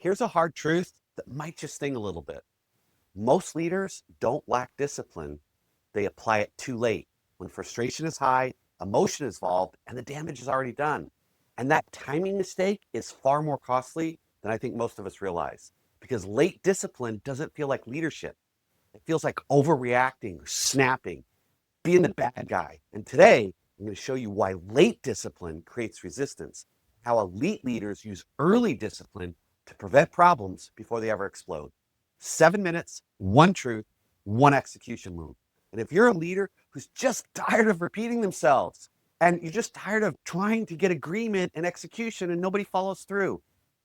Here's a hard truth that might just sting a little bit. Most leaders don't lack discipline. They apply it too late when frustration is high, emotion is involved, and the damage is already done. And that timing mistake is far more costly than I think most of us realize because late discipline doesn't feel like leadership. It feels like overreacting or snapping, being the bad guy. And today, I'm going to show you why late discipline creates resistance, how elite leaders use early discipline to prevent problems before they ever explode. 7 minutes, one truth, one execution move. And if you're a leader who's just tired of repeating themselves and you're just tired of trying to get agreement and execution and nobody follows through,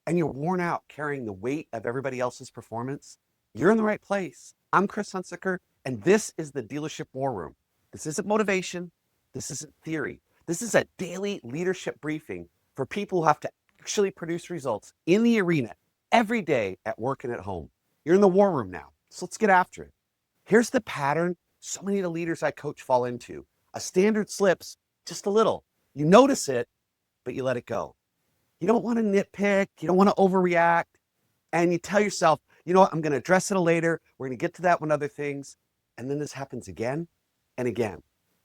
and you're worn out carrying the weight of everybody else's performance, you're in the right place. I'm Chris Hunsicker, and this is the Dealership War Room. This isn't motivation. This isn't theory. This is a daily leadership briefing for people who have to actually produce results in the arena every day at work and at home. You're in the war room now, so let's get after it. Here's the pattern so many of the leaders I coach fall into. A standard slips just a little. You notice it, but you let it go. You don't want to nitpick. You don't want to overreact. And you tell yourself, you know what, I'm going to address it later. We're going to get to that when other things. And then this happens again and again.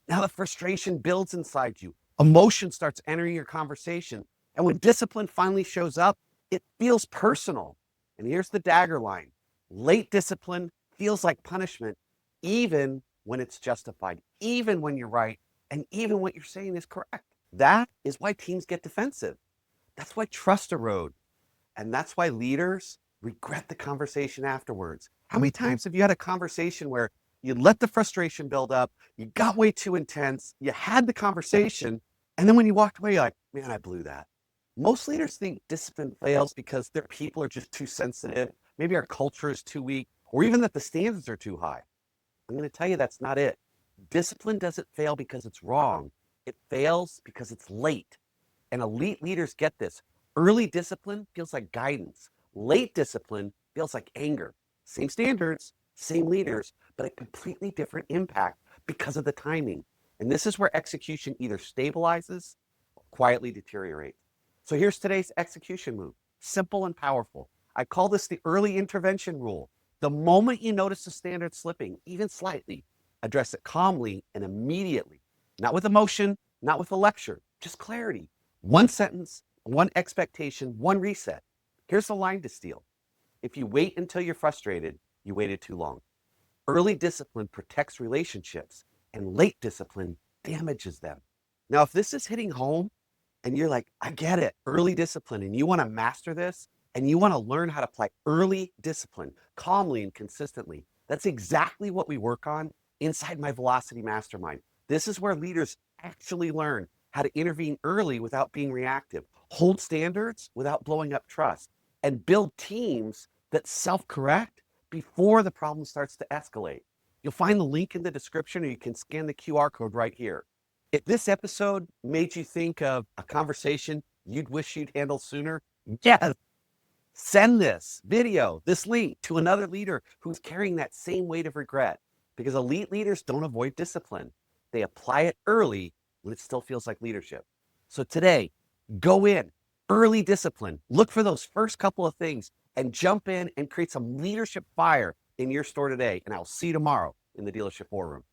Now the frustration builds inside you. Emotion starts entering your conversation. And when discipline finally shows up, it feels personal. And here's the dagger line. Late discipline feels like punishment, even when it's justified, even when you're right, and even what you're saying is correct. That is why teams get defensive. That's why trust erodes. And that's why leaders regret the conversation afterwards. How many times have you had a conversation where you let the frustration build up, you got way too intense, you had the conversation, and then when you walked away, you're like, man, I blew that. Most leaders think discipline fails because their people are just too sensitive. Maybe our culture is too weak, or even that the standards are too high. I'm going to tell you that's not it. Discipline doesn't fail because it's wrong. It fails because it's late. And elite leaders get this. Early discipline feels like guidance. Late discipline feels like anger. Same standards, same leaders, but a completely different impact because of the timing. And this is where execution either stabilizes or quietly deteriorates. So here's today's execution move. Simple and powerful. I call this the early intervention rule. The moment you notice the standard slipping, even slightly, address it calmly and immediately. Not with emotion, not with a lecture, just clarity. One sentence, one expectation, one reset. Here's the line to steal. If you wait until you're frustrated, you waited too long. Early discipline protects relationships, and late discipline damages them. Now, if this is hitting home and you're like, I get it, early discipline, and you want to master this, and you want to learn how to apply early discipline calmly and consistently, that's exactly what we work on inside my Velocity Mastermind. This is where leaders actually learn how to intervene early without being reactive, hold standards without blowing up trust, and build teams that self-correct before the problem starts to escalate. You'll find the link in the description, or you can scan the QR code right here. If this episode made you think of a conversation you'd wish you'd handled sooner, yes, send this video, this link to another leader who's carrying that same weight of regret, because elite leaders don't avoid discipline. They apply it early when it still feels like leadership. So today, go in, early discipline, look for those first couple of things and jump in and create some leadership fire in your store today. And I'll see you tomorrow in the Dealership War Room.